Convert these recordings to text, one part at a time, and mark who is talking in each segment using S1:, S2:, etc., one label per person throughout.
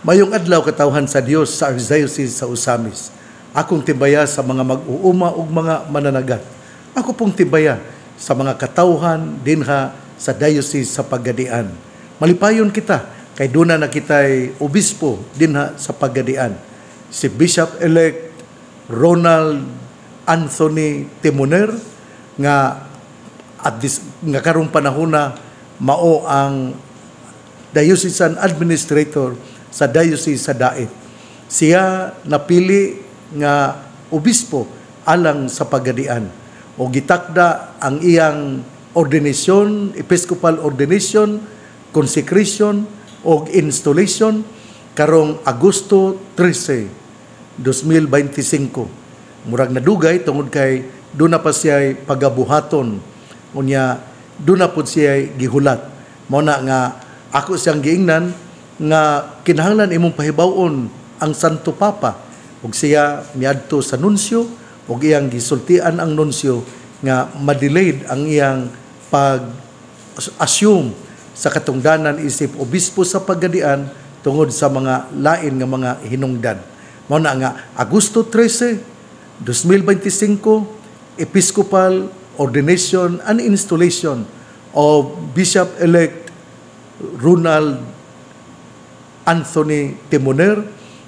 S1: Mayong adlaw katawhan sa Dios sa Archdiocese sa Usamis. Akong tibaya sa mga mag-uuma ug mga mananagat. Ako pong tibaya sa mga katawhan dinha sa Diocese sa Pagadian. Malipayon kita kay duna na kitay obispo dinha sa Pagadian. Si Bishop-elect Ronald Anthony Timoner nga nga karong panahona mao ang diocesan administrator sa Diocese sa Daet. Siya napili nga obispo alang sa Pagadian o gitakda ang iyang ordination, episcopal ordination, consecration o installation karong Agosto 13, 2025. Murag nadugay tungod kay doon na pa siya pagabuhaton. Unya, doon na po siya gihulat. Mao na nga ako siyang giingnan nga kinahanglan imong pahibawon ang Santo Papa ug siya miadto sa nunsyo ug iyang gisultian ang nunsyo nga ma-delayed ang iyang pag-assume sa katungdanan isip obispo sa Pagadian tungod sa mga lain nga mga hinungdan. Mao na nga Agosto 13, 2025, Episcopal Ordination and Installation of Bishop-elect Ronald Anthony Timoner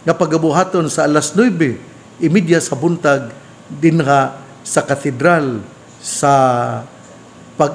S1: nga pagabuhaton sa alas 9:30 sa buntag dinha sa katedral sa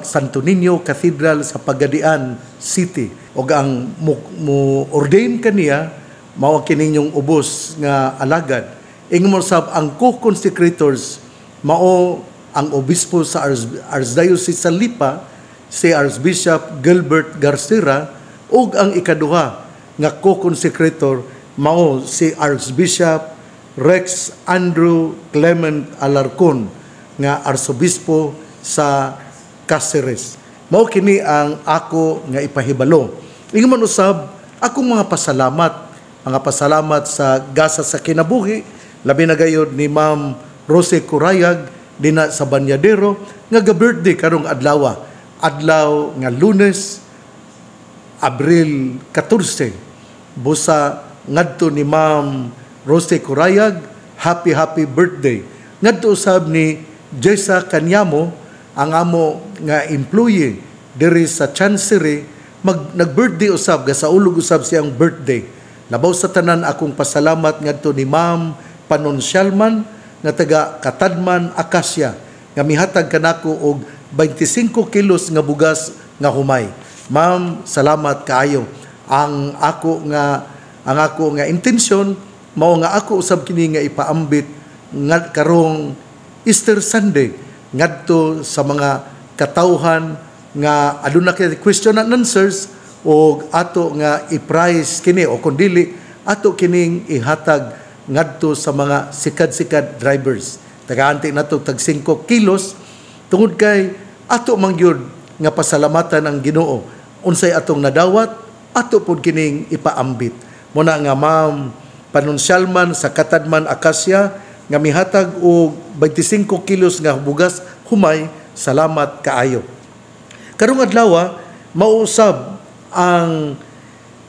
S1: Santo Niño Cathedral sa Pagadian City. Og ang mo ordain kaniya mao kining yung ubos nga alagad. Ingmo sab ang co-consecrators mao ang obispo sa Archdiocese sa Lipa si Archbishop Gilbert Garcera ug ang ikaduha nga co-consecrator mao si Archbishop Rex Andrew Clement Alarcon nga arsobispo sa Cáceres. Mao kini ang ako nga ipahibalo. Ingon usab akong mga pasalamat sa gasa sa kinabuhi labi na gayud ni Ma'am Rose Curayag dina sa Banyadero nga ga-birthday karong adlaw nga Lunes, Abril 14. Busa ngadto ni Ma'am Rose Curayag, happy birthday. Ngadto usab ni Jessa Kanyamo, ang amo nga employee diri sa Chancery, nag-birthday usab, gasaulog usab siyang birthday. Labaw sa tanan akong pasalamat ngadto ni Ma'am Panonsyalman nga taga Katadman, Acacia, nga mihatag kanako og 25 kilos nga bugas nga humay. Ma'am, salamat kaayo. Ang ako nga intensyon mao nga ako usab kini nga ipaambit nga karong Easter Sunday ngadto sa mga katawhan nga aduna kay question and answers o ato nga i-prize kini o kundili ato kining ihatag ngadto sa mga sikad-sikad drivers. Tagaanti nato tag 5 kilos tungod kay ato mangyud nga pasalamatan ang Ginoo unsay atong nadawat ato pod kining ipaambit. Muna nga Ma'am Panonsyalman sa Katadman, Acacia nga mihatag og 25 kilos nga bugas humay, salamat kaayo. Karong adlaw mauusab ang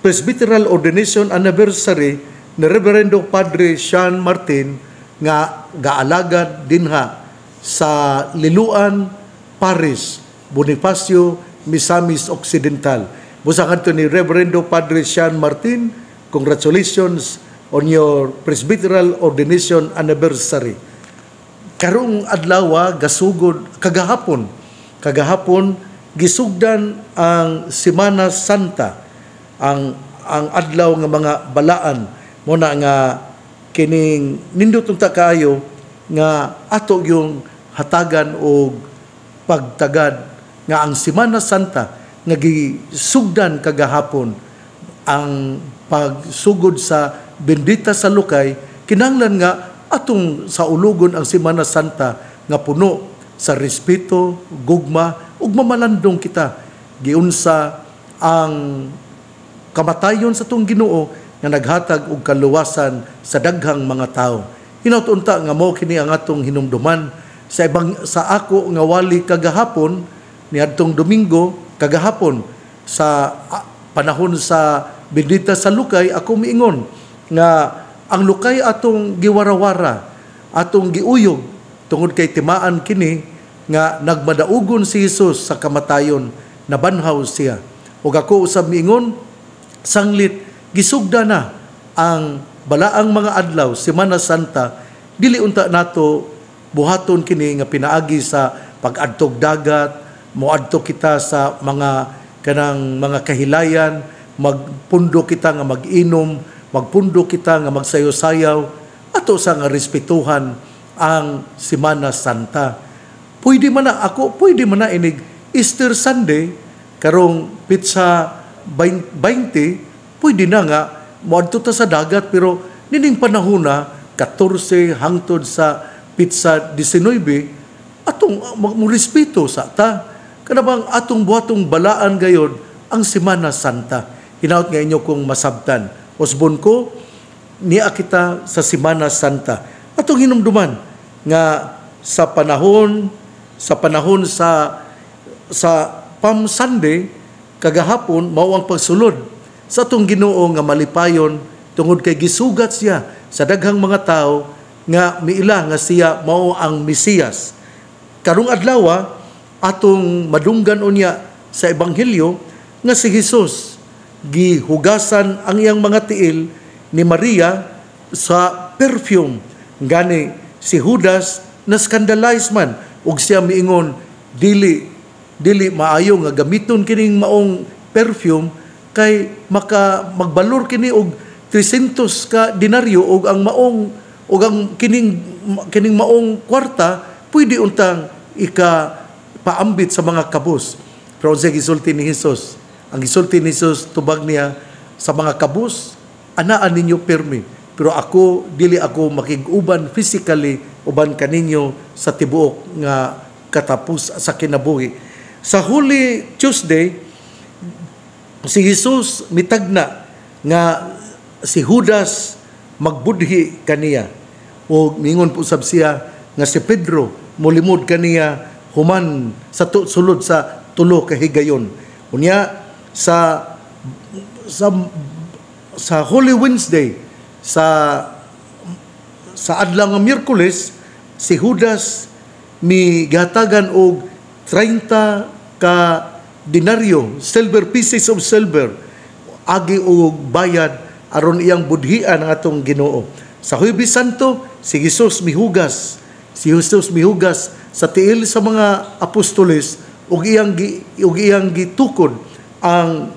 S1: Presbyteral Ordination Anniversary ni Reverendo Padre Sean Martin nga gaalagad dinha sa Liluan Parish, Bonifacio, Misamis Occidental. Busa kanto ni Reverendo Padre Sean Martin, congratulations on your Presbyteral Ordination Anniversary. Karong adlaw gasugod kagahapon gisugdan ang Semana Santa, ang adlaw nga mga balaan mo na nga kining nindot unta kaayo nga ato yung hatagan o pagtagad nga ang Semana Santa nga gisugdan kagahapon ang pagsugod sa bendita sa Lukay, kinahanglan nga atong sa ulugon ang Semana Santa nga puno sa respeto, gugma ug mamalandong kita giunsa ang kamatayon sa tong Ginoo nga naghatag og kaluwasan sa daghang mga tawo. Hinaut-unta nga mao kini ang atong hinumduman sa ako nga wali kagahapon niadtong Domingo kagahapon sa panahon sa bendita sa lukay, ako miingon nga ang lukay atong giwarawara, atong giuyog tungod kay timaan kini nga nagmadaugon si Jesus sa kamatayon, nabanhaw siya. Ug ako usab miingon, sanglit gisugda na ang balaang mga adlaw, Semana Santa, dili unta nato buhaton kini nga pinaagi sa pag-adtog dagat, moadto kita sa mga kanang mga kahilayan, magpundo kita nga mag-inom, magpundo kita nga magsayo-sayaw, ato sa nga respetuhan ang Semana Santa. Pwede man na inig Easter Sunday, karong pitsa 20, pwede na nga, moadto ta sa dagat, pero nining panahon na, 14 hangtod sa pitsa 19, atong respeto sa ta. Kanabang atong buhatong balaan gayon ang Semana Santa. Hinaut nga inyo kong masabtan. Osbon ko, niya kita sa Semana Santa. Atong hinumduman nga sa panahon sa Palm Sunday, kagahapon, mao ang pagsulod sa atong Ginoo nga malipayon tungod kay gisugat siya sa daghang mga tao nga miila nga siya mao ang Mesiyas. Karong adlaw atong madunggan unya sa ebanghelyo nga si Jesus gihugasan ang iyang mga tiil ni Maria sa perfume. Gani si Judas na scandalize man ug siya miingon dili maayo nga gamiton kining maong perfume kay magbalor kini og 300 ka denaryo ug ang kining maong kwarta pwede untang paambit sa mga kabus. Pero sa gisulti ni Jesus, ang gisulti ni Jesus tubag niya sa mga kabus, anaan ninyo permi, pero dili ako makig-uban physically uban kaninyo sa tibuok nga katapos sa kinabuhi. Sa Holy Tuesday, si Jesus mitagna nga si Judas magbudhi kaniya. O mingon po sab siya nga si Pedro molimod kaniya human sa sulod sa tulo ka higayon. Unya sa Holy Wednesday, sa adlaw nga Miyerkules, si Judas gihatagan og 30 ka denaryo, silver pieces of silver, agi og bayad aron iyang budhian ang atong Ginoo. Sa Huwebes Santo, si Jesus mihugas sa tiil sa mga apostoles ug iyang gitukod ang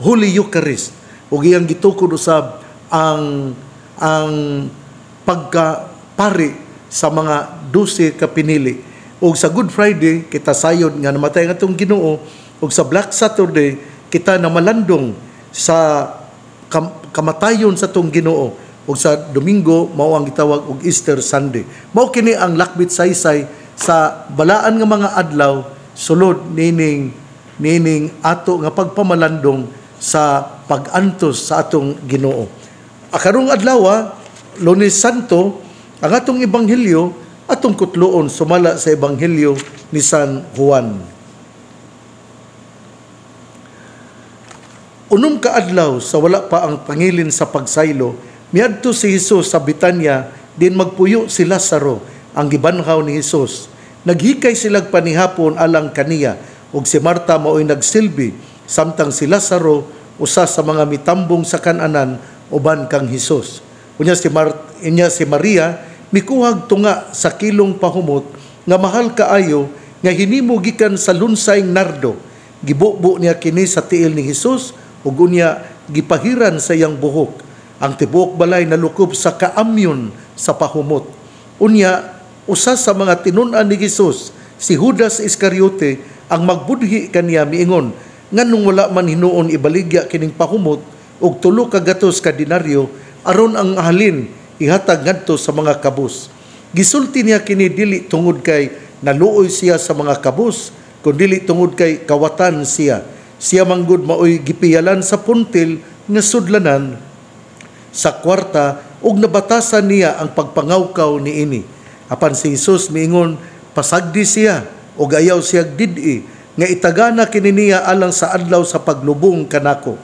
S1: Holy Eucharist, ug iyang gitukod usab ang pagkapari sa mga 12 ka pinili. Ug sa Good Friday kita sayod nga namatay ang atong Ginoo, ug sa Black Saturday kita namalandong sa kamatayon sa atong Ginoo, ug sa Domingo mao ang gitawag og Easter Sunday. Mao kini ang lakbit saysay sa balaan nga mga adlaw sulod nining ato nga pagpamalandong sa pag-antos sa atong Ginoo. Karong adlaw, Lunes Santo, ang atong ebanghelyo atong kutloon sumala sa ebanghelyo ni San Juan. Unom ka adlaw sa wala pa ang pangilin sa pagsaylo, miadto si Jesus sa Betania, din magpuyo si Lazaro, ang gibanhaw ni Jesus. Naghikay silag panihapon alang kaniya, ug si Marta mao'y nagsilbi, samtang si Lazaro usa sa mga mitambong sa kananan uban kang Jesus. Unya si Maria mikuhag tunga sa kilong pahumot nga mahal kaayo nga hinimo gikan sa lunsaing nardo. Gibubo niya kini sa tiil ni Jesus ug unya gipahiran sa iyang buhok. Ang tibuok balay nalukob sa kaamyon sa pahumot. Unya usa sa mga tinun-an ni Jesus, si Judas Iscariote, ang magbudhi kaniya miingon nganong wala man hinuon ibaligya kining pahumot og 3 ka gatos ka denaryo aron ang halin ihatag ngadto sa mga kabus. Gisulti niya kini dili tungod kay naluoy siya sa mga kabus, kundi dili tungod kay kawatan siya. Siya manggod maoy gipiyalan sa puntil nga sudlanan sa kwarta ug nabatasan niya ang pagpangawkaw niini. Apan si Jesus miingon pasagdi siya ug ayaw siya did-i nga itagana kini niya alang sa adlaw sa paglubong kanako.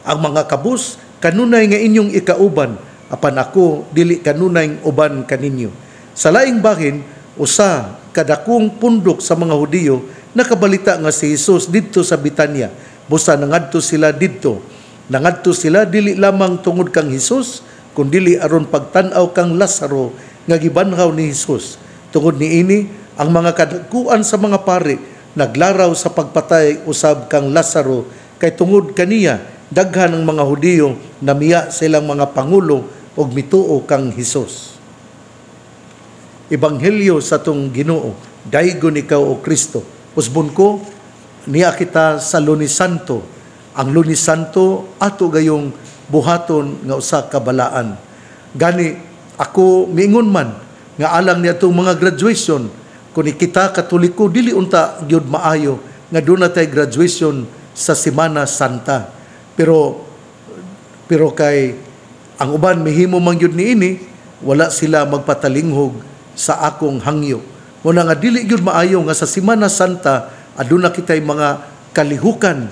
S1: Ang mga kabus kanunay nga inyong ikauban, apan ako dili kanunay uban kaninyo. Sa laing bahin, usa kadakong pundok sa mga Hudiyo nakabalita nga si Jesus didto sa Betania. Busa nangadto sila didto. Nangadto sila dili lamang tungod kang Jesus, kundi aron pagtan-aw kang Lazaro nga gibanhaw ni Jesus. Tungod niini, ang mga kadakuan sa mga pari naglaraw sa pagpatay usab kang Lazaro, kay tungod kaniya daghan ng mga Hudiyo namiya silang mga pangulo og mituo kang Jesus. Ebanghelyo sa tong Ginoo, daygon ikaw o Kristo. Usbon ko, niya kita sa Lunes Santo. Ang Lunes Santo ato gayong buhaton nga usa ka balaan. Gani ako miingon man nga alang niya itong mga graduation, kung kita Katoliko dili unta gyud maayo nga doon natay graduation sa Semana Santa. Pero kay ang uban mihimo man gyud niini, wala sila magpatalinghog sa akong hangyo. Muna nga dili gyud maayo nga sa Semana Santa aduna kitay mga kalihukan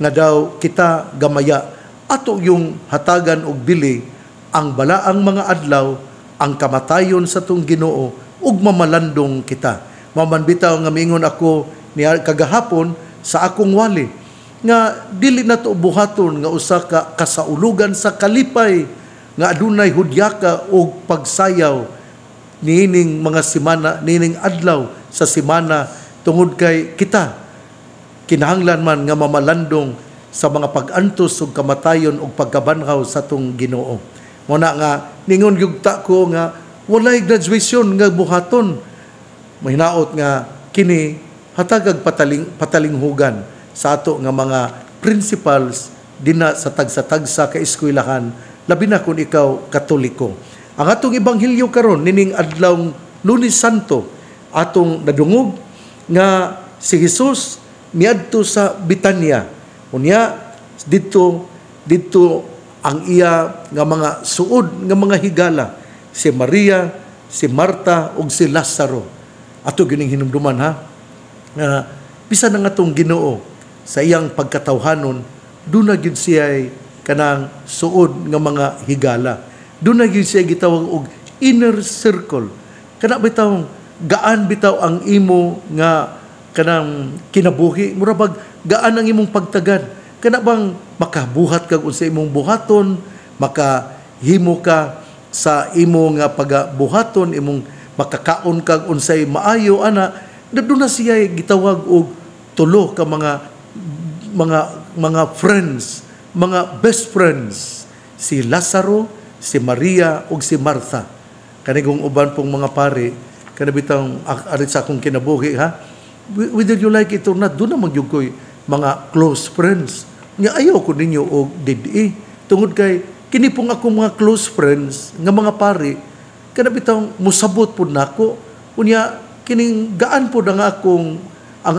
S1: nga daw kita gamaya. Ato yung hatagan og bili ang balaang mga adlaw, ang kamatayon sa tong Ginoo ug mamalandong kita. Maman bitaw nga miingon ako ni kagahapon sa akong wali nga dili nato buhaton nga usa ka kasaulugan sa kalipay nga adunay hudyaka og pagsayaw niining mga semana, niining adlaw sa semana tungod kay kita kinahanglan man nga mamalandong sa mga pag-antos ug kamatayon ug pagkabanhaw sa tong Ginoo. Muna nga ningon yugta ko nga walay graduation nga buhaton. Mahinaot nga kini hatagag patalinghugan sa ato nga mga principals dina sa tagsa-tagsa ka eskwelahan, labi na kung ikaw Katoliko. Ang atong ebanghelyo karon nining adlawng Lunes Santo atong nadungog nga si Jesus miadto sa Betania. Unya didto ang iya nga mga suod nga mga higala, si Maria, si Marta ug si Lazaro. Ato gining hinumduman ha. Bisan nga atong Ginoo sa iyang pagkatawhanon, duna gyud siya kanang suod nga mga higala. Doon na yun siya gitawag og inner circle. Kana bitaw, gaan bitaw ang imo nga kanang kinabuhi. Murabag, gaan ang imong pagtagad. Kana bang makabuhat kag unsay imong buhaton, makahimo ka sa imo nga pagabuhaton, imong makakaon kag unsay maayo, ana. Doon na siya gitawag og tulo ka mga friends, mga best friends. Si Lazaro, si Maria ug si Martha. Kanigong uban pong mga pari, kanabitang arit sa akong kinabuhi ha. Whether you like it or not, doon na magyug ko'y mga close friends. Nga ayaw ko ninyo og didi. Tungod kay kini pong akong mga close friends nga mga pari, kanabitang musabot pud nako. Unya kining gaan pud ang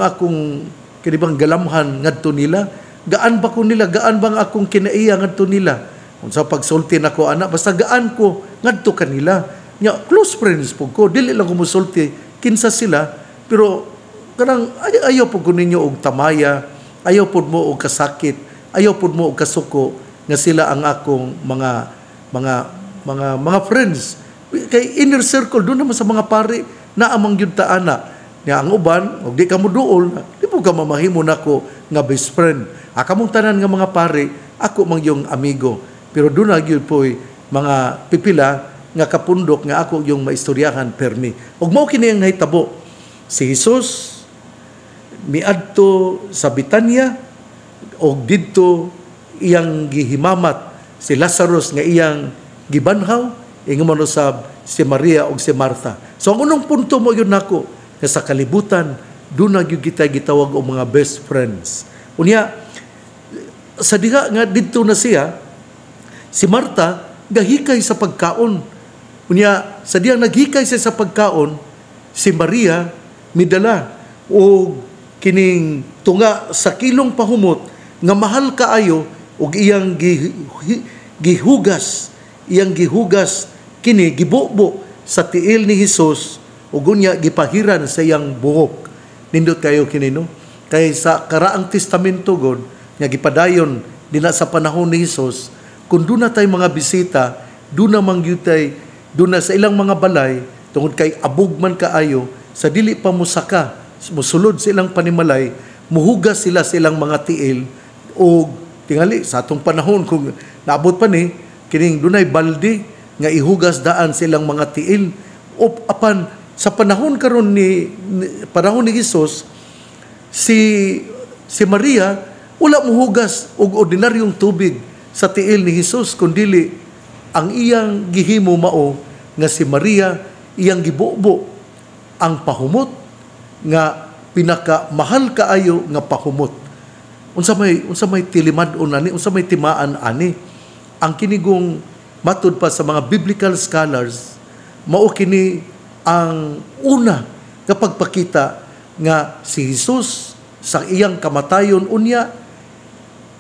S1: akong kinibang galamhan ngadto nila. Gaan ba ko nila? Gaan bang akong kinaiya ngadto nila? Kung sa pagsulti na ko, anak, basta gaan ko, ngadto kanila. Nya, close friends po ko, dili lang kumusulti, kinsa sila, pero kanang ayaw po ko ninyo og tamaya, ayaw po mo og kasakit, ayaw po mo og kasuko, nga sila ang akong mga friends. Kay inner circle, doon naman sa mga pari, na amang yun taana. Nya, ang uban, og di ka mo duol, di po ka mamahimo na ko nga best friend. Kamong tanan nga mga pari, ako mang yung amigo. Pero doon na yun po mga pipila nga kapundok nga ako yung maistoryahan permi. Ug mao kini ang nahitabo. Si Jesus miadto sa Betania og didto iyang gihimamat si Lazarus nga iyang gibanhaw, ingon usab si Maria ug si Martha. So ang unang punto mo yun nako nga sa kalibutan doon na gyud kita gitawag og mga best friends. Unya sa diha nga didto na siya, si Marta, gahikay sa pagkaon. Unya, sa diyang naghikay siya sa pagkaon, si Maria, midala, o kining tunga sa kilong pahumot, nga mahal kaayo, o iyang gihugas, kini, gibubo sa tiil ni Jesus, o gunya, gipahiran sa iyang buhok. Nindot kayo kini, no? Kay sa karaang testamento, God, nga gipadayon dina sa panahon ni Hesus, kung doon na tayo mga bisita, doon na mangyutay, doon na sa ilang mga balay, tungod kay abog man kaayo, sa dili pa musaka, musulod sa ilang panimalay, muhugas sila sa ilang mga tiil, o tingali, sa atong panahon, kung naabot pa ni, kining dunay balde, nga ihugas daan sa ilang mga tiil, o apan, sa panahon karon panahon ni Hesus, si Maria, wala muhugas og ordinaryong tubig sa tiil ni Hesus, kundili ang iyang gihimo mao nga si Maria iyang gibubo ang pahumot nga pinakamahal kaayo nga pahumot. Unsa may tilimad-on ani, unsa may timaan ani, ang kinigong matud pa sa mga biblical scholars, mao kini ang una nga pagpakita nga si Hesus sa iyang kamatayon unya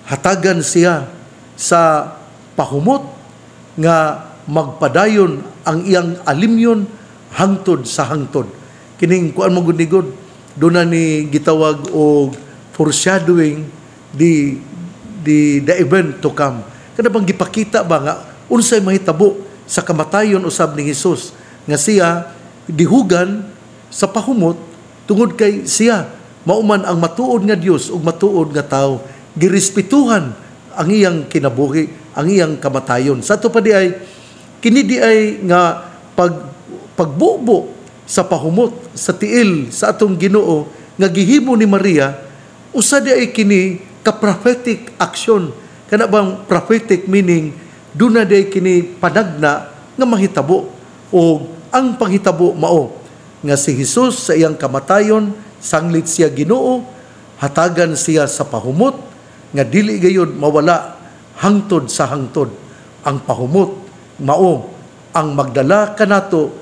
S1: hatagan siya sa pahumot nga magpadayon ang iyang alimyon hangtod sa hangtod. Kining kuan mo gud doon na ni gitawag og foreshadowing the event to come. Kada bang gipakita ba nga unsay mahitabo sa kamatayon usab ni Hesus nga siya dihugan sa pahumot tungod kay siya mauman ang matuod nga Dios ug matuod nga tawo, girespetuhan ang iyang kinabuhi, ang iyang kamatayon. Sa ato pa di ay kini di ay nga pagbubo sa pahumot sa tiil sa atong Ginoo nga gihimo ni Maria, usa di ay kini ka prophetic action. Kana bang prophetic meaning duna di ay kini panagna nga mahitabo, o ang panghitabo mao nga si Hesus sa iyang kamatayon sanglit siya Ginoo, hatagan siya sa pahumot nga dili gayud mawala hangtod sa hangtod. Ang pahumot mao ang magdala kanato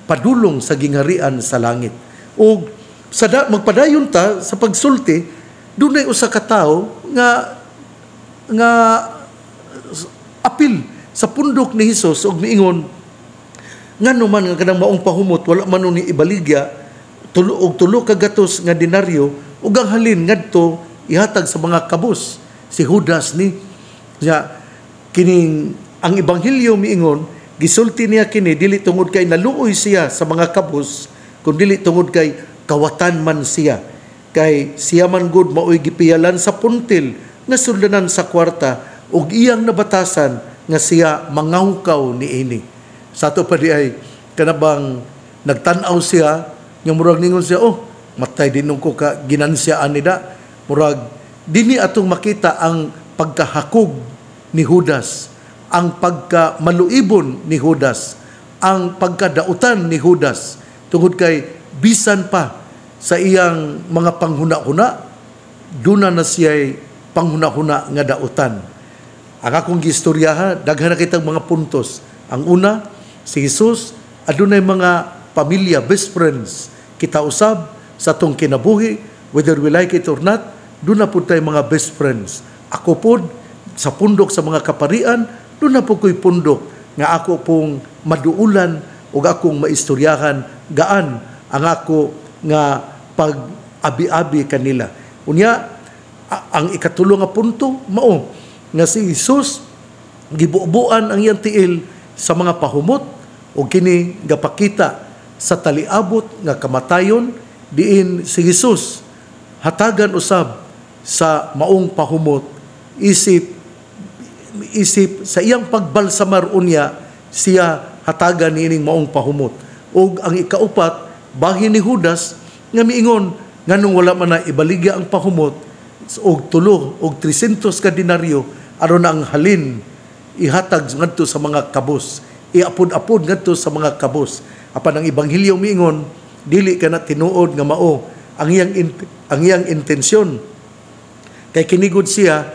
S1: padulong sa gingharian sa langit. O magpadayon ta sa pagsulti, dunay usa ka tawo nga apil sa pundok ni Hesus ug miingon ngano man nga kanang maong pahumot wala man ni ibaligya tulo ka gatos nga denaryo ug ang halin ngadto ihatag sa mga kabus. Si Judas ni kining ang ebanghelyo miingon gisulti niya kini dili tungod kay naluoy siya sa mga kabus, kun dili tungod kay kawatan man siya, kay siya man gud maoy gipiyalan sa puntil nga suldanan sa kwarta ug iyang nabatasan nga siya mangawkaw niini. Sa ato pa di ay kanabang nagtan-aw siya nga murag ningon siya, matay dinong ko ka ginansyaan nida. Murag dini atong makita ang pagkahakog ni Judas, ang pagkamaluibon ni Judas, ang pagkadautan ni Judas, tungod kay bisan pa sa iyang mga panghuna-huna, duna na siya'y panghuna-huna nga dautan. Ang akong gistoryaha, daghan na kitang mga puntos. Ang una, si Hesus, adunay mga pamilya, best friends, kita usab sa atong kinabuhi, whether we like it or not, doon na po tayo mga best friends. Ako po, sa pundok sa mga kaparian, doon na po ko'y pundok nga ako pong maduulan o akong maistoryahan gaan ang ako nga pag-abi-abi kanila. Unya, ang ikatulo nga punto, mao, nga si Hesus, gibubuan ang iyang tiil sa mga pahumot o kini gapakita sa taliabot nga kamatayon, diin si Hesus hatagan usab sa maong pahumot, isip sa iyang pagbalsamar unya siya hatagan niining maong pahumot. Og ang ikaupat, bahin ni Judas nga miingon nganong wala man na ibaligya ang pahumot og 300 ka denaryo aron ang halin ihatag ngadto sa mga kabus, iapod-apod ngadto sa mga kabus. Apan ang ebanghelyo miingon dili kana tinuod nga mao ang iyang intensyon, kay kinigod siya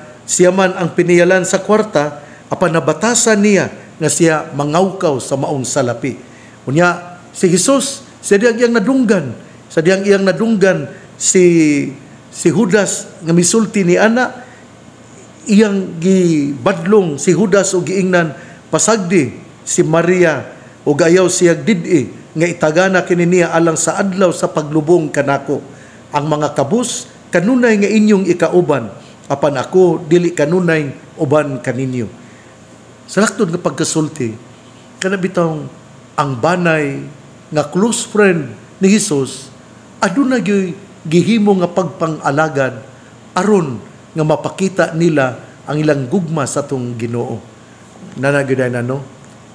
S1: man ang piniyalan sa kwarta, apan nabatasan niya nga siya mangawkaw sa maong salapi. Unya si Hesus sa diyang iyang nadunggan si Judas nga misulti ni ana, iyang gibadlong si Judas og giingnan pasagdi si Maria o gayaw siya did-i nga itagana kini niya alang sa adlaw sa paglubong kanako. Ang mga kabus kanunay nga inyong ikauban, apan ako dili kanunay uban kaninyo. Sa laktod nga pagkasulti, kanabitang ang banay nga close friend ni Jesus, aduna gyud gihimo nga pagpang-alagad aron nga mapakita nila ang ilang gugma sa tong Ginoo. Nanagyoday na no?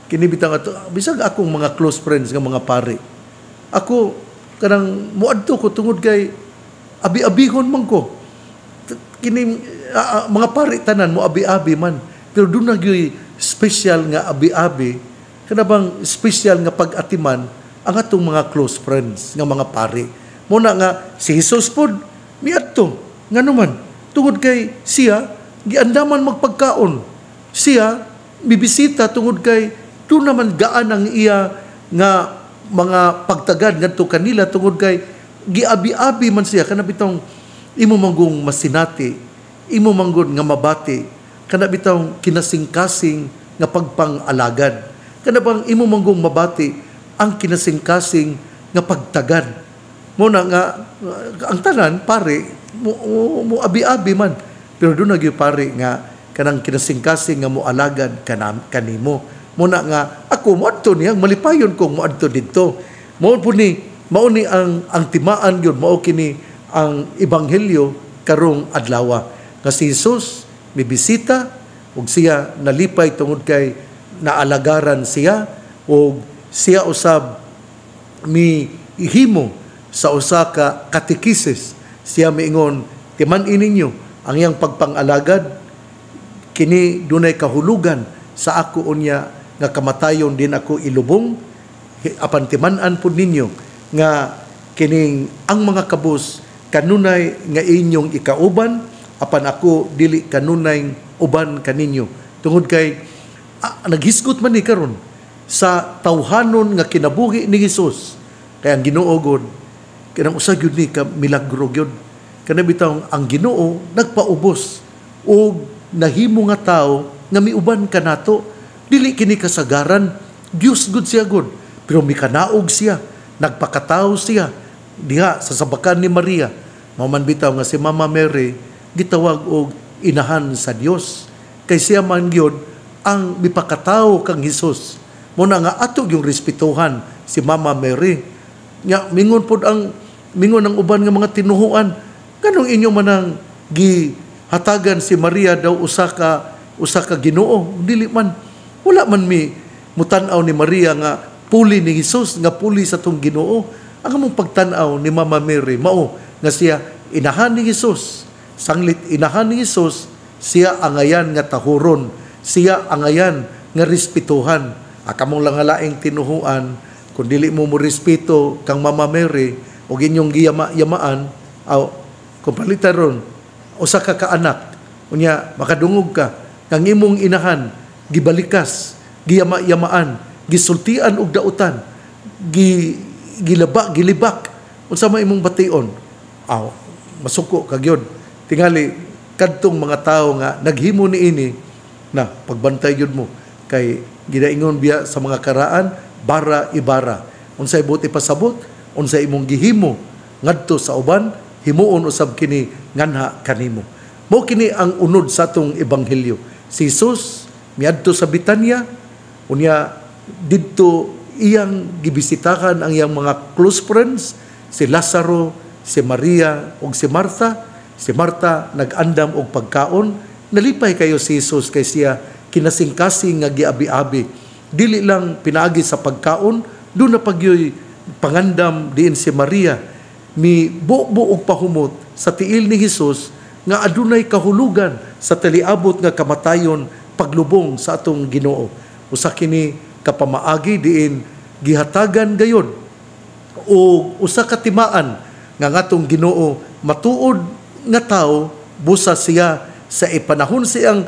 S1: Kinibitang ato, bisag akong mga close friends nga mga pari. Ako, kanang muadto ko tungod kay abi-abihon man ko. Kini mga pari tanan mo abi-abi man. Pero doon nagyoy special nga abi-abi, kanabang special nga pag-atiman ang atong mga close friends nga mga pari. Muna nga si Jesus pod miadto nga naman tungod kay siya giandaman magpagkaon. Siya bibisita tungod kay doon naman gaan ang iya nga mga pagtagad ngadto kanila tungod kay giabi-abi man siya kanabitong imo manggong masinati, imo manggod nga mabati, kanabitong kinasing-kasing nga pagpang-alagad, kanabang imo manggong mabati ang kinasing-kasing nga pagtagad. Muna nga ang tanan pare mo abi-abi man, pero doon nagyo pare nga kanang kinasing-kasing nga moalagad kanimo. Muna nga ako moadto niya malipayon kong moadto didto. Mao ni ang timaan gyud, mao kini ang ebanghelyo karong adlaw nga si Jesus mibisita ug siya nalipay tungod kay naalagaran siya ug siya usab mihimo sa usa ka katekisis. Siya miingon, timan-in ninyo ang iyang pagpang-alagad kini dunay kahulugan sa ako unya nga kamatayon din ako ilubong, apan timan-an pud ninyo nga kining ang mga kabus kanunay nga inyong ikauban, apan ako dili kanunay uban kaninyo. Tungod kay naghisgot man ni karon sa tawhanon nga kinabuhi ni Jesus. Kaya ang Ginoo gud kanang usa gyud ni ka milagro gyud. Kanabitaw ang Ginoo nagpaubos og nahimo nga tawo nga miuban kanato. Dili kini kasagaran, Dios gud siya gud, pero mikanaog siya, nagpakatao siya diha sa sabakan ni Maria. Maman bitaw nga si Mama Mary gitawag og inahan sa Dios. Kay siya man gyud ang mipakatao kang Hesus. Muna nga ato yung respetuhan si Mama Mary. Nya mingon ang uban nga mga tinuhuan, kanong inyo manang gihatagan si Maria daw usa ka Ginoo? Dili man. Wala man mutan-aw ni Maria nga puli ni Jesus, nga puli sa tong Ginoo. Ang among pagtan-aw ni Mama Mary mao nga siya inahan ni Jesus. Sanglit inahan ni Jesus, siya angayan nga tahuron, siya angayan nga respetuhan. Akamong lang halaing tinuhuan, kung dili mo respeto kang Mama Mary o inyong giyama-yamaan, kung palitan ron, usa ka kaanak, unya makadungog ka, kang imong inahan, gibalikas, giyama-yamaan, gisultian og dautan, gilibak, unsa may imong bation. Masuko kagyod. Tingali kadtong mga tao nga naghimo niini na pagbantay gyud mo kay gidaingon biya sa mga karaan bara ibara. Unsay buti pasabot, unsay imong gihimo ngadto sa uban, himuon usab kini nganha kanimo. Mao kini ang unod sa atong ebanghelyo. Si Jesus miadto sa Betania, unya didto iyang gibisitahan ang iyang mga close friends, si Lazaro, si Maria ug si Martha. Si Martha nag-andam og pagkaon, nalipay kayo si Jesus kay siya kinasing-kasing nga giabi-abi. Dili lang pinaagi sa pagkaon, doon na pagyoy pangandam diin si Maria, mi buo og pahumot sa tiil ni Jesus nga adunay kahulugan sa taliabot nga kamatayon paglubong sa atong Ginoo. Usa kini kapamaagi diin gihatagan gayod o usa ka timaan nga atong Ginoo matuod nga tao, busa siya sa ipanahon siyang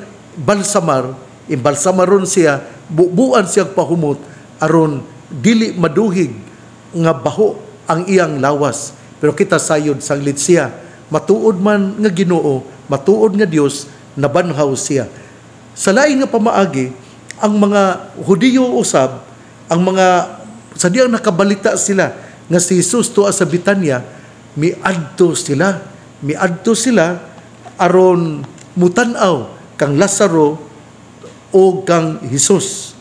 S1: imbalsamaron siya, buuan siyang pahumot aron dili maduhig nga baho ang iyang lawas. Pero kita sayod sanglit siya, matuod man nga Ginoo, matuod nga Dios, nabanhaw siya. Sa lain nga pamaagi, ang mga Hudiyo usab, ang mga sadyang nakabalita sila nga si Jesus tuwa sa Betania, miadto sila aron mutan-aw kang Lazaro o kang Hesus.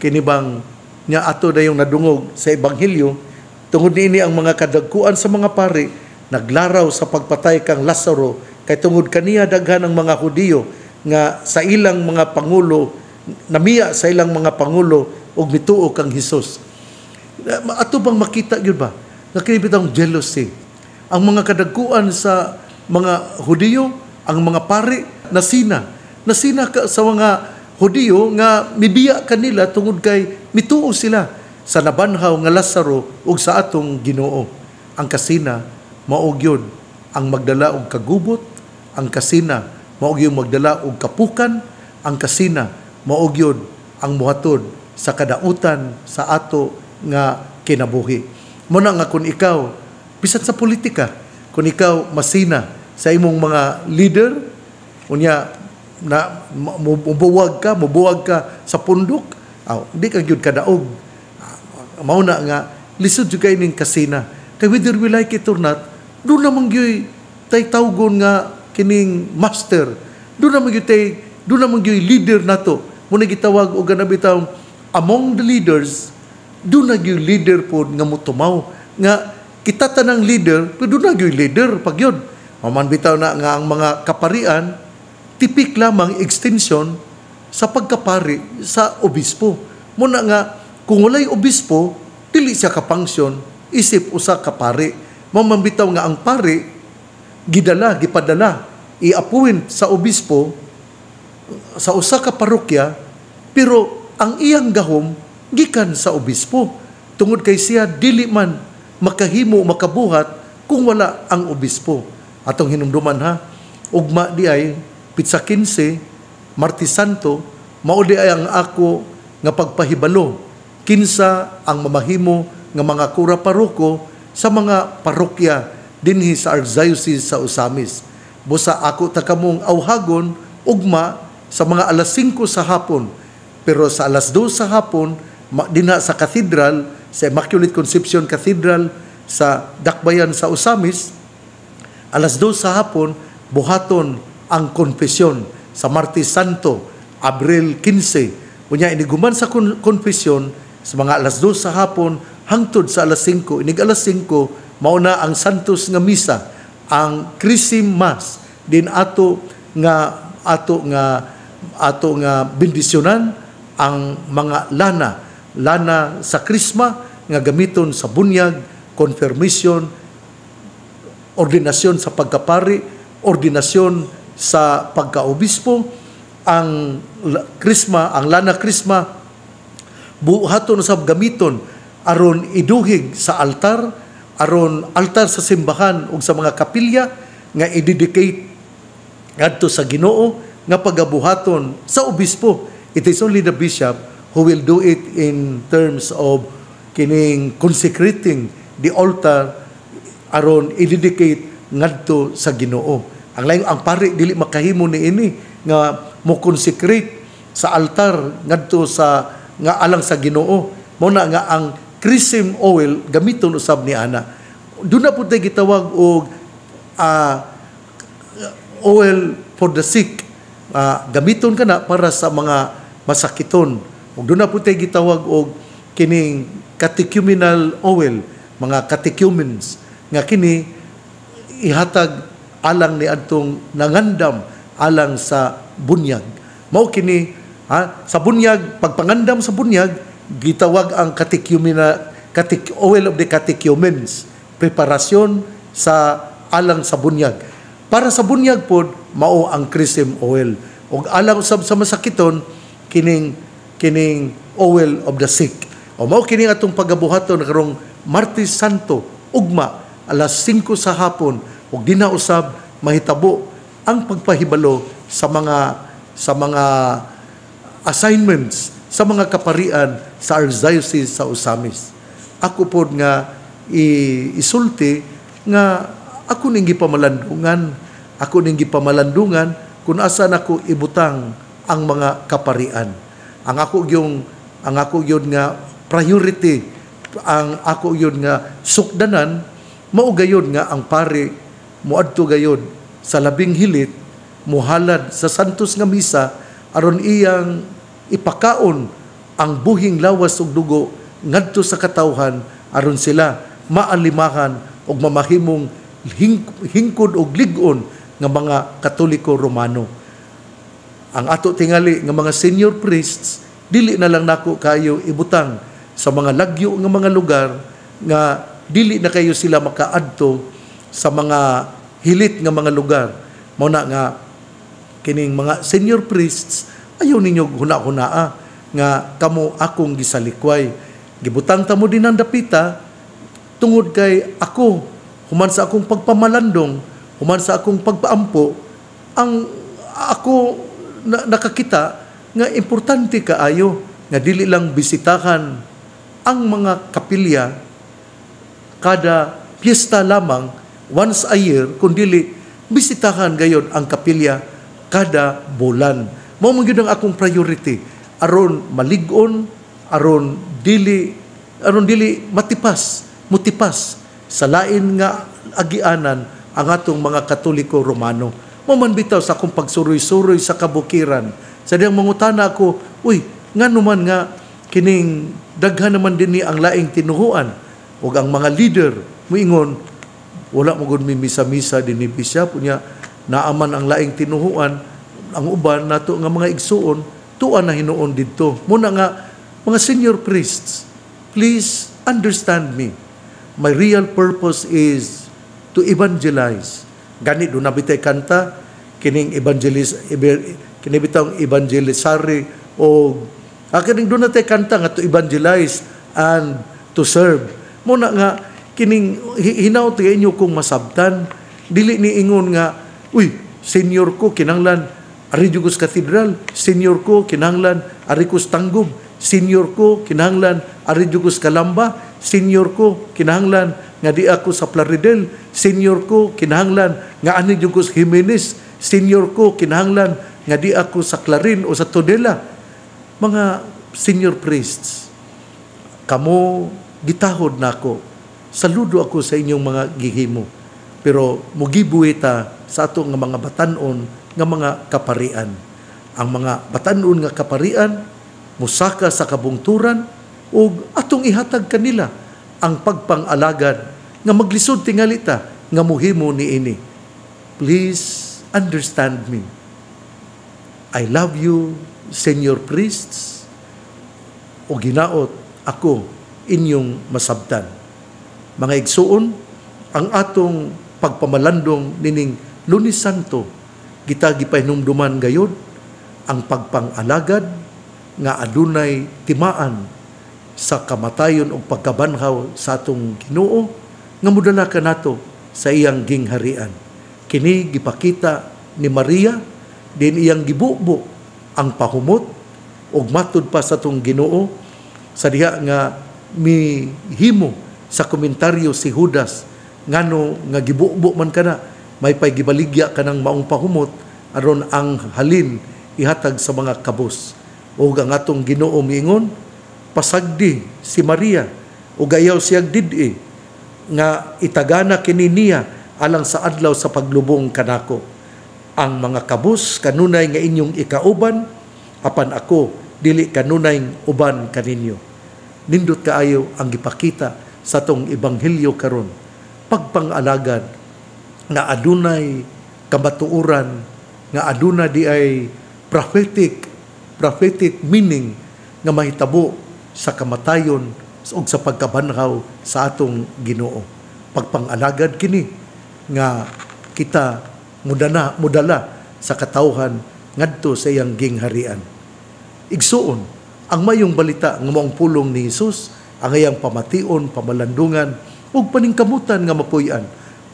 S1: Kini bang niya ato na yung nadungog sa Ebanghelyo, tungod niini ang mga kadagkuan sa mga pari, naglaraw sa pagpatay kang Lazaro, kay tungod kaniya daghan ang mga Hudiyo, nga sa ilang mga pangulo, namiya sa ilang mga pangulo, og mituo kang Hesus. Ato bang makita yun ba? Nakinibitang jealousy. Ang mga kadagkuan sa mga Hudiyo, ang mga pari, nasina sa mga Hudiyo nga mibiya kanila tungod kay mituo sila sa nabanhaw nga Lazaro ug sa atong Ginoo. Ang kasina maog yun ang magdala og kagubot, ang kasina maog yun magdala og kapukan, ang kasina maog yun ang muhatod sa kadautan sa ato nga kinabuhi. Muna nga kung ikaw bisan sa politika, kung ikaw masina sa imong mga leader, unya na mubuwag ka sa pundok, hindi ka gyud kadaog. Mao na nga lisod jud kay ning kasina. Kay whether we like it or not, do namang gyud tay tawgon nga kining master. Do namang gyud leader nato. Muna gitawag og ganabitaw among the leaders, do na gyud leader pod nga motumaw nga kita tanang leader, pero do na gyud leader pag yun. Maman bitaw na nga ang mga kaparian tipik lamang extension sa pagkapari sa obispo. Muna nga, kung walay obispo, dili siya kapangsyon, isip usa ka pari. Mamambitaw nga ang pari, gipadala, iapuin sa obispo, sa usa ka parokya, pero ang iyang gahom, gikan sa obispo. Tungod kay siya, dili man makahimo, makabuhat, kung wala ang obispo. Atong hinumduman ha, ugma di ay, Pitsa 15, Martes Santo, maudi ay ang ako nga pagpahibalo. Kinsa ang mamahimo nga mga kura paroko sa mga parokya dinhi sa Archdiocese sa Osamis. Busa ako takamong awhagon ugma sa mga alas 5 sa hapon. Pero sa alas 2 sa hapon, dinha sa Cathedral, sa Immaculate Conception Cathedral sa Dakbayan sa Osamis, alas 2 sa hapon, buhaton ang konfesyon sa Martes Santo, Abril 15. Unya iniguman sa konfesyon sa mga alas 2 sa hapon hangtod sa alas 5. Inig alas 5 mauna ang Santos nga misa, ang Chrism Mass din ato nga bendisyonan ang mga lana sa krisma nga gamiton sa bunyag, confirmation, ordinasyon sa pagkapari, ordinasyon sa pagkaobispo, ang krisma, ang lana krisma, buhaton sa gamiton aron iduhig sa altar, aron altar sa simbahan ug sa mga kapilya nga i-dedicate ngadto sa Ginoo nga pagabuhaton sa obispo. It is only the bishop who will do it in terms of kining consecrating the altar aron i-dedicate ngadto sa Ginoo. Ang pari dili makahimo ni ini nga mo consecrate sa altar ngadto sa nga alang sa Ginoo. Mao na nga ang chrism oil gamiton usab ni ana. Doon na po tayo gitawag og oil for the sick. Gamiton ka na para sa mga masakiton. Ug doon na po tayo gitawag og kining catechumenal oil, mga catechumens nga kini ihatag alang ni adtong nangandam alang sa bunyag. Mao kini sa bunyag, pagpangandam sa bunyag, gitawag ang oil of the catechumens, preparasyon sa alang sa bunyag. Para sa bunyag pod mao ang chrism oil. Ug alang usab sa masakiton kining oil of the sick. O mao kini atong pagabuhaton karong Martes Santo ugma alas 5 sa hapon. ug dina usab mahitabo ang pagpahibalo sa mga assignments sa mga kaparian sa Archdiocese sa Osamis. Ako pod nga isulti nga ako ning gipamalandungan kung asa nako ibutang ang mga kaparian. Ang ako gyud nga priority, ang ako gyud nga sukdanan mao gayud nga ang pari moadto gayud sa labing hilit muhalad sa santos nga misa aron iyang ipakaon ang buhing lawas ug dugo ngadto sa katawhan aron sila maalimahan og mamahimong hingkod og lig-on nga mga Katoliko Romano. Ang ato tingali nga mga senior priests, dili na lang nako kayo ibutang sa mga lagyo nga mga lugar nga dili na kayo sila makaadto sa mga hilit nga mga lugar. Mao na nga kining mga senior priests ayaw ninyo huna-hunaa nga kamo akong gisalikway. Gibutang ta mo din ang dapita tungod kay ako human sa akong pagpamalandong, human sa akong pagpaampo, ang ako nakakita nga importante kaayo nga dili lang bisitahan ang mga kapilya kada piyesta lamang once a year, kundi bisitahan gayon ang kapilya kada bulan. Mao man gyud ang akong priority aron malig-on, aron dili mutipas sa lain nga agianan ang atong mga Katoliko Romano. Maman bitaw sa akong pagsuroy-suroy sa kabukiran. Sa diyang mangutana ako, ngano man nga kining daghan naman din ni ang laing tinuhuan o ang mga leader muingon wala mo gud mimisa-misa din ni Bishop unya naaman ang laing tinuhuan ang uban nato nga mga igsuon tuan na hinuon didto. Muna nga mga senior priests, please understand me. My real purpose is to evangelize. Gani do nabitay kanta kining kinibitang evangelisary o kining do natay kanta nga to evangelize and to serve. Muna nga kining hinaw ti inyo kong masabtan dili ni ingon nga senior ko kinahanglan ari jugos cathedral, senior ko kinahanglan ari kus Tanggob, senior ko kinahanglan ari jugos Calamba, senior ko kinahanglan nga di ako sa Plaridel, senior ko kinahanglan nga ani jugos Jimenez, senior ko kinahanglan nga di ako sa Clarin o sa Tudela. Mga senior priests, kamo gitahod nako. Saludo ako sa inyong mga gihimo. Pero mugibuita sa ato nga mga batanon nga mga kaparian. Ang mga batanon nga kaparian musaka sa kabungturan ug atong ihatag kanila ang pagpang-alagad nga maglisod tingalita nga muhimo niini. Please understand me. I love you, senior priests, o ginaot ako inyong masabtan. Mga igsuon, ang atong pagpamalandong nining Lunes Santo, kita gipahinumduman gayod ang pagpang-alagad nga adunay timaan sa kamatayon o pagkabanhaw sa atong Ginoo nga mudala kanato sa iyang gingharian. Kini gipakita ni Maria din iyang gibubo ang pahumot ug matud pa sa atong Ginoo sa diha nga mihimo sa komentaryo si Judas ngano nga gibubo man kana may paygibaligya kanang maong pahumot aron ang halin ihatag sa mga kabos. Ug ang atong Ginoo miingon pasagdi si Maria ug ayaw siyag did-i nga itagana kini niya alang sa adlaw sa paglubong kanako. Ang mga kabus kanunay nga inyong ikauban apan ako dili kanunay uban kaninyo. Nindot kaayo ang gipakita sa tong ebanghelyo karon. Pagpang-alagad nga adunay kabatuoran nga aduna di ay prophetic meaning nga mahitabo sa kamatayon ug sa pagkabanhaw sa atong Ginoo. Pagpang-alagad kini nga kita mudala sa katawhan ngadto sa iyang gingharian. Igsuon ang mayong balita nga maong pulong ni Hesus, ang iyang pamation, pamalandungan ug paningkamutan nga mapuy-an.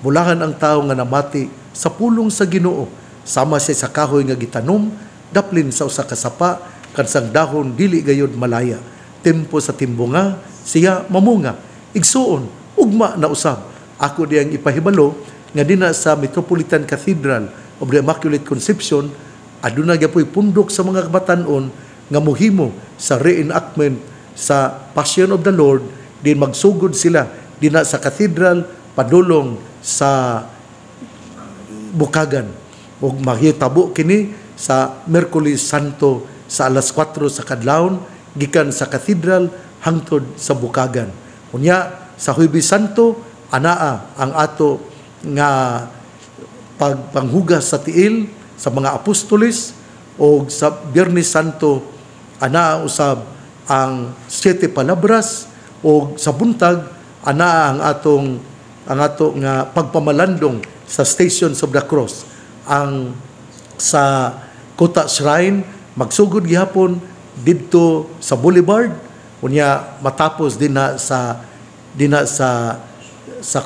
S1: Mulahan ang tawo nga namati sa pulong sa Ginoo, sama siya sa kahoy nga gitanom, daplin sa usa ka sapa, kansang dahon dili gayud malaya. Tempo sa timbunga, siya mamunga. Igsuon, ugma na usab. Ako diyang ipahibalo nga dina sa Metropolitan Cathedral of the Immaculate Conception, aduna gyapoy pundok sa mga batan-on nga muhimo sa reenactment sa Passion of the Lord, din magsugod sila dina sa cathedral padulong sa Bukagan. ug mahitabo kini sa Miyerkules Santo sa alas 4 sa kadlawon gikan sa katedral hangtod sa bukagan. Unya sa Huwebes Santo anaa ang ato nga pagpanghugas sa tiil sa mga apostoles, o sa Biyernes Santo anaa usab ang 7 palabras, o sa buntag anaa ang ato nga pagpamalandong sa Stations of the Cross. Ang sa Kuta Shrine magsugod gihapon didto sa Boulevard, unya matapos din na sa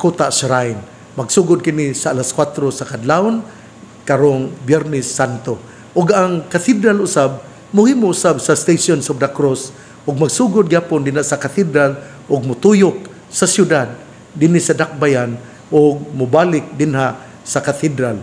S1: Kuta Shrine. Magsugod kini sa alas 4 sa kadlawon karong Biyernes Santo. Ug ang cathedral usab mohimo usab sa Stations of the Cross, ug magsugod gyapon dinha sa cathedral ug mutuyok sa syudad dinhi sa Dakbayan ug mubalik dinha sa cathedral.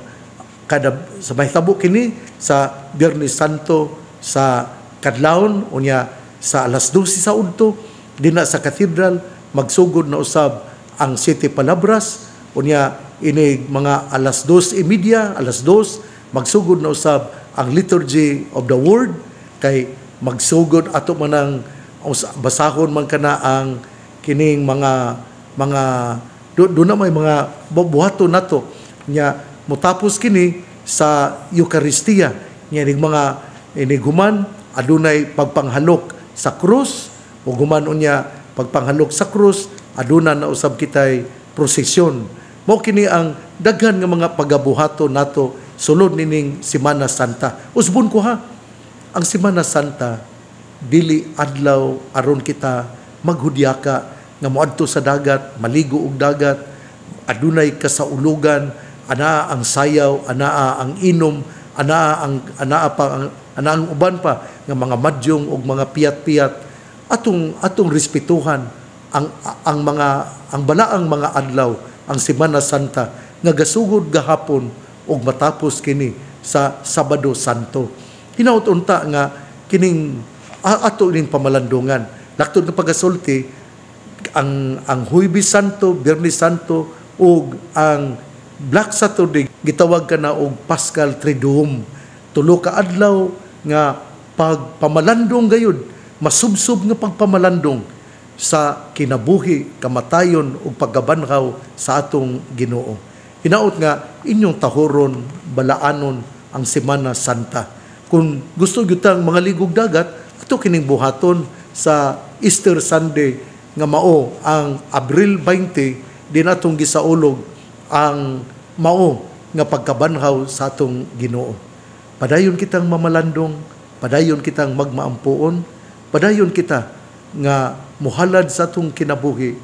S1: Kada sa mahitabo kini sa Biyernes Santo sa kadlawon, unya sa alas 12 sa udto dinha sa cathedral magsugod na usab ang 7 palabras, unya ini mga alas 2:30, alas 2 magsugod na usab ang Liturgy of the Word, kay magsugod ato manang basahon man kana ang kining mga do na may mga buhaton nato nya mutapos kini sa Eucharistia nya inig human adunay pagpanghalok sa krus, ug human unya pagpanghalok sa krus aduna na usab kitay prosesyon. Mao kini ang daghan nga mga pagabuhaton nato sulod nining Semana Santa. Usbon ko ha, ang Semana Santa dili adlaw aron kita maghudyaka nga moadto sa dagat, maligo og dagat, adunay kasaulugan, anaa ang sayaw, anaa ang inom, anaa ang uban pa nga mga madyong og mga piyat-piyat. Atong respetuhan ang balaang mga adlaw, ang Semana Santa nga gasugod gahapon ug matapos kini sa Sabado Santo. Hinaut unta nga kining ato ning pamalandungan. Laktod nga pagasulti ang Huwebes Santo, Biyernes Santo ug ang Black Saturday gitawag kana og Paschal Triduum. Tulo ka adlaw nga pagpamalandong gayud, masubsob nga pagpamalandong sa kinabuhi, kamatayon ug pagkabanhaw sa atong Ginoo. Hinaot nga inyong tahoron, balaanon ang Semana Santa. Kung gusto gyutang mga ligog dagat, ato kining buhaton sa Easter Sunday nga mao ang Abril 20 din atong gisaulog ang mao nga pagkabanhaw sa atong Ginoo. Padayon kitang mamalandong, padayon kitang magmaampuon, padayon kita nga muhalad sa atong kinabuhi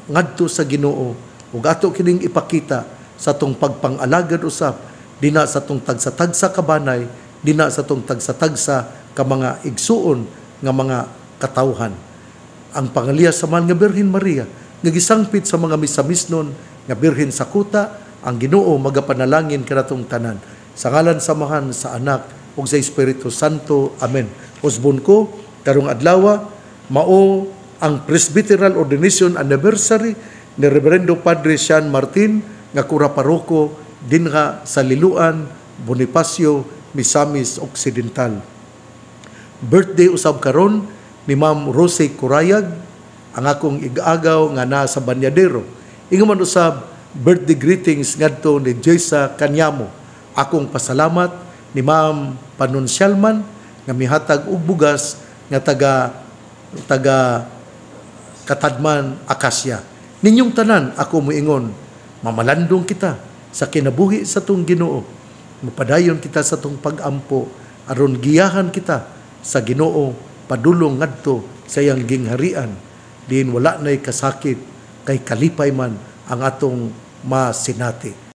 S1: ngadto sa Ginoo, ug ato kining ipakita sa atong pagpang-alagad usab dina sa atong tagsa-tagsa kabanay, dina sa atong tagsa-tagsa ka mga igsuon nga mga katawhan. Ang pangaliya sa mahal nga Birhen Maria nga gisangpit sa mga misamisnon nga Birhen sa kuta, ang Ginoo magapanalangin kanatong tanan. Sa ngalan samahan sa Anak ug sa Espiritu Santo. Amen. Usbon ko karong adlaw mao ang Presbyteral Ordination Anniversary ni Reverendo Padre Sean Martin nga kura paroko dinha sa Liloan, Bonifacio, Misamis Occidental. Birthday usab karon ni Ma'am Rosie Curayag, ang akong igagaw nga naa sa Banyadero. Ingon man usab birthday greetings ngadto ni Joysa Kanyamo. Akong pasalamat ni Ma'am Panunsyalman nga mihatag og bugas nga taga Katadman, Akasya. Ninyong tanan ako moingon, mamalandong kita sa kinabuhi sa tong Ginoo. Mupadayon kita sa tong pag-ampo aron giyahan kita sa Ginoo padulong ngadto sa iyang gingharian. Diin wala nay kasakit kay kalipay man ang atong masinati.